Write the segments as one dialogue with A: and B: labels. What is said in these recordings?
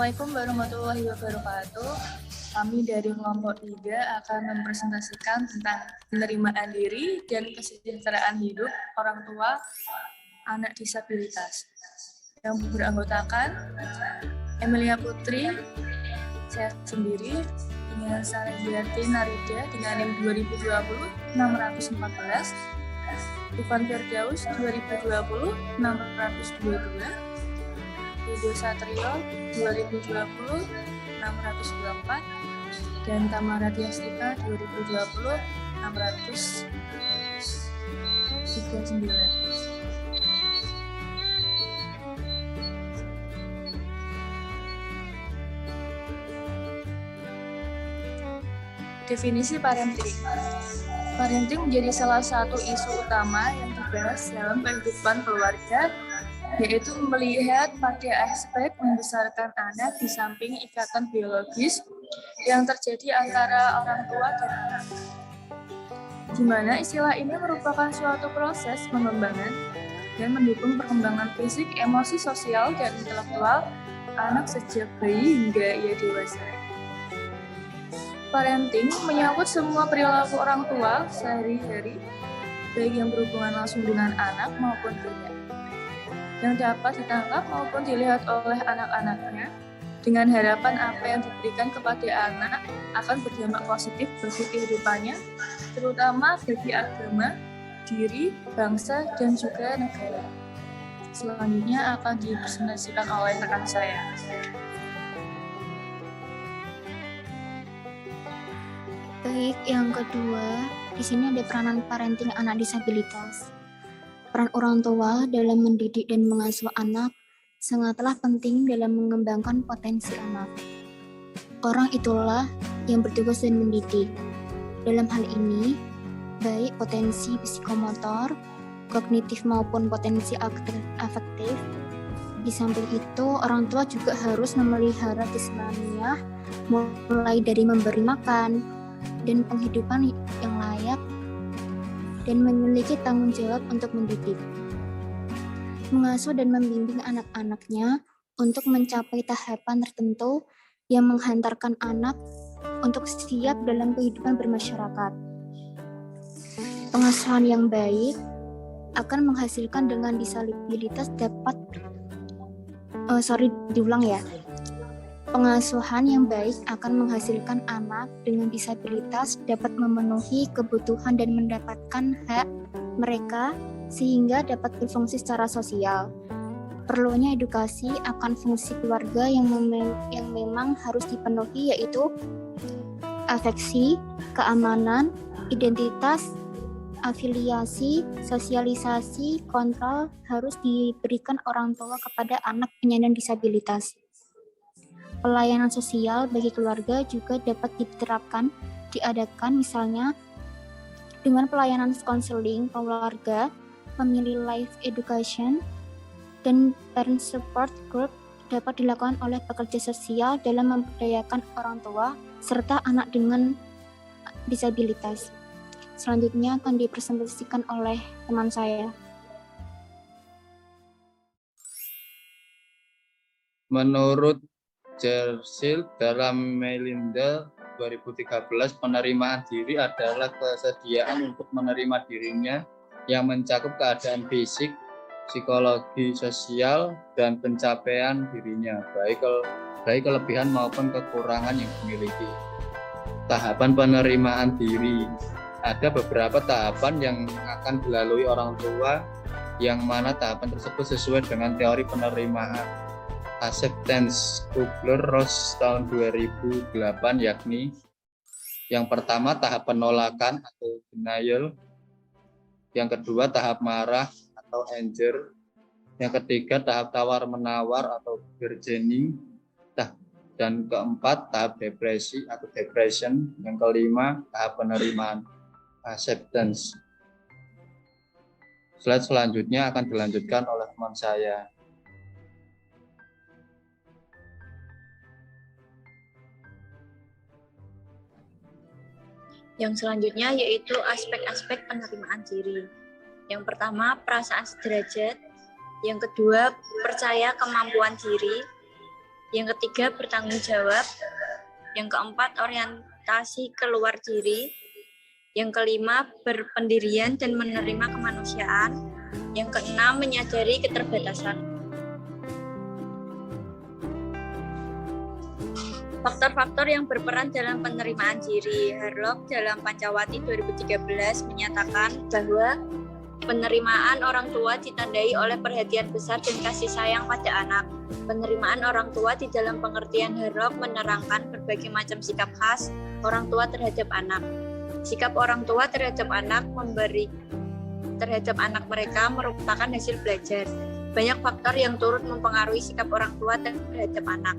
A: Assalamualaikum warahmatullahi wabarakatuh. Kami dari kelompok 3 akan mempresentasikan tentang penerimaan diri dan kesejahteraan hidup orang tua anak disabilitas. Yang beranggotakan Emilia Putri, saya sendiri, dengan Sarajati Narida dengan NIM 2020-614, Ivan Firdaus 2020-622, Rido Satrio 2020-624, dan Tamara Tiastika 2020-639. Definisi parenting. Parenting menjadi salah satu isu utama yang dibahas dalam kehidupan keluarga, yaitu melihat pada aspek membesarkan anak di samping ikatan biologis yang terjadi antara orang tua dan anak. Di mana istilah ini merupakan suatu proses pengembangan dan mendukung perkembangan fisik, emosi, sosial, dan intelektual anak sejak bayi hingga ia dewasa. Parenting menyangkut semua perilaku orang tua sehari-hari, baik yang berhubungan langsung dengan anak maupun tidak, yang dapat ditangkap maupun dilihat oleh anak-anaknya, dengan harapan apa yang diberikan kepada anak akan berdampak positif bagi kehidupannya, terutama bagi agama, diri, bangsa, dan juga negara. Selanjutnya akan dipresentasikan oleh rekan saya.
B: Baik, yang kedua, di sini ada peranan parenting anak disabilitas. Peran orang tua dalam mendidik dan mengasuh anak sangatlah penting dalam mengembangkan potensi anak. Orang itulah yang bertugas dan mendidik. Dalam hal ini, baik potensi psikomotor, kognitif maupun potensi afektif. Di samping itu, orang tua juga harus memelihara keselamiah, mulai dari memberi makan dan penghidupan yang layak, dan memiliki tanggung jawab untuk mendidik, mengasuh dan membimbing anak-anaknya untuk mencapai tahapan tertentu yang menghantarkan anak untuk siap dalam kehidupan bermasyarakat. Pengasuhan yang baik akan menghasilkan dengan disabilitas Pengasuhan yang baik akan menghasilkan anak dengan disabilitas dapat memenuhi kebutuhan dan mendapatkan hak mereka sehingga dapat berfungsi secara sosial. Perlunya edukasi akan fungsi keluarga yang memang harus dipenuhi, yaitu afeksi, keamanan, identitas, afiliasi, sosialisasi, kontrol harus diberikan orang tua kepada anak penyandang disabilitas. Pelayanan sosial bagi keluarga juga dapat diterapkan, diadakan misalnya dengan pelayanan konseling keluarga, family life education, dan parent support group dapat dilakukan oleh pekerja sosial dalam memberdayakan orang tua serta anak dengan disabilitas. Selanjutnya akan dipresentasikan oleh teman saya.
C: Menurut Jersil dalam Melinda 2013, penerimaan diri adalah kesediaan untuk menerima dirinya yang mencakup keadaan fisik, psikologi, sosial, dan pencapaian dirinya, baik kelebihan maupun kekurangan yang dimiliki. Tahapan penerimaan diri. Ada beberapa tahapan yang akan dilalui orang tua, yang mana tahapan tersebut sesuai dengan teori penerimaan acceptance Kubler-Ross tahun 2008, yakni yang pertama tahap penolakan atau denial, yang kedua tahap marah atau anger, yang ketiga tahap tawar-menawar atau bargaining, dan keempat tahap depresi atau depression, yang kelima tahap penerimaan acceptance. Slide selanjutnya akan dilanjutkan oleh teman saya.
D: Yang selanjutnya yaitu aspek-aspek penerimaan diri. Yang pertama, perasaan sederajat. Yang kedua, percaya kemampuan diri. Yang ketiga, bertanggung jawab. Yang keempat, orientasi keluar diri. Yang kelima, berpendirian dan menerima kemanusiaan. Yang keenam, menyadari keterbatasan. Faktor-faktor yang berperan dalam penerimaan diri. Harlock dalam Pancawati 2013 menyatakan bahwa penerimaan orang tua ditandai oleh perhatian besar dan kasih sayang pada anak. Penerimaan orang tua di dalam pengertian Harlock menerangkan berbagai macam sikap khas orang tua terhadap anak. Sikap orang tua terhadap anak terhadap anak mereka merupakan hasil belajar. Banyak faktor yang turut mempengaruhi sikap orang tua terhadap anak.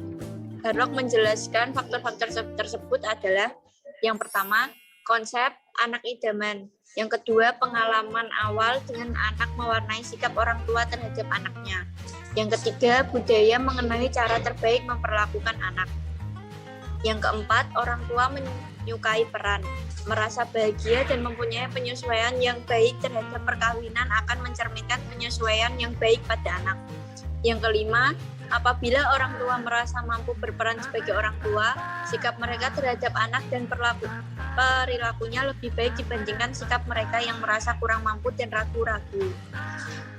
D: Harlock menjelaskan faktor-faktor tersebut adalah yang pertama, konsep anak idaman. Yang kedua, pengalaman awal dengan anak mewarnai sikap orang tua terhadap anaknya. Yang ketiga, budaya mengenai cara terbaik memperlakukan anak. Yang keempat, orang tua menyukai peran, merasa bahagia dan mempunyai penyesuaian yang baik terhadap perkawinan akan mencerminkan penyesuaian yang baik pada anak. Yang kelima, apabila orang tua merasa mampu berperan sebagai orang tua, sikap mereka terhadap anak dan perilakunya lebih baik dibandingkan sikap mereka yang merasa kurang mampu dan ragu-ragu.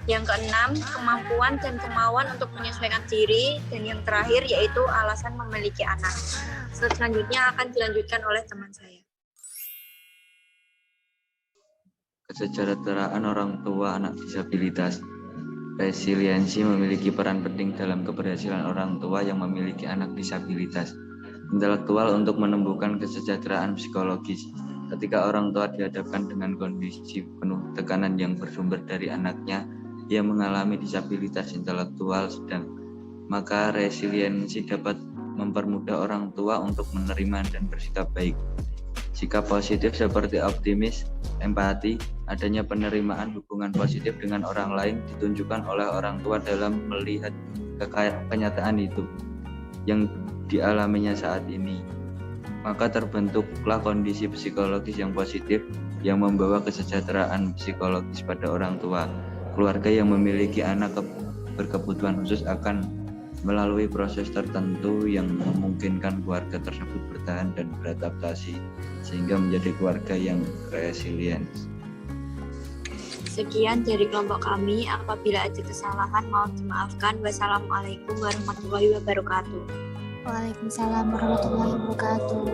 D: Yang keenam, kemampuan dan kemauan untuk menyesuaikan diri. Dan yang terakhir yaitu alasan memiliki anak. Selanjutnya akan dilanjutkan oleh teman saya.
E: Kesejahteraan orang tua anak disabilitas. Resiliensi memiliki peran penting dalam keberhasilan orang tua yang memiliki anak disabilitas intelektual untuk menumbuhkan kesejahteraan psikologis. Ketika orang tua dihadapkan dengan kondisi penuh tekanan yang bersumber dari anaknya yang mengalami disabilitas intelektual sedang, maka resiliensi dapat mempermudah orang tua untuk menerima dan bersikap baik. Sikap positif seperti optimis, empati, adanya penerimaan hubungan positif dengan orang lain ditunjukkan oleh orang tua dalam melihat kenyataan hidup yang dialaminya saat ini. Maka terbentuklah kondisi psikologis yang positif yang membawa kesejahteraan psikologis pada orang tua. Keluarga yang memiliki anak berkebutuhan khusus akan melalui proses tertentu yang memungkinkan keluarga tersebut bertahan dan beradaptasi sehingga menjadi keluarga yang resilient.
D: Sekian dari kelompok kami. Apabila ada kesalahan mohon dimaafkan. Wassalamualaikum warahmatullahi wabarakatuh.
B: Waalaikumsalam warahmatullahi wabarakatuh.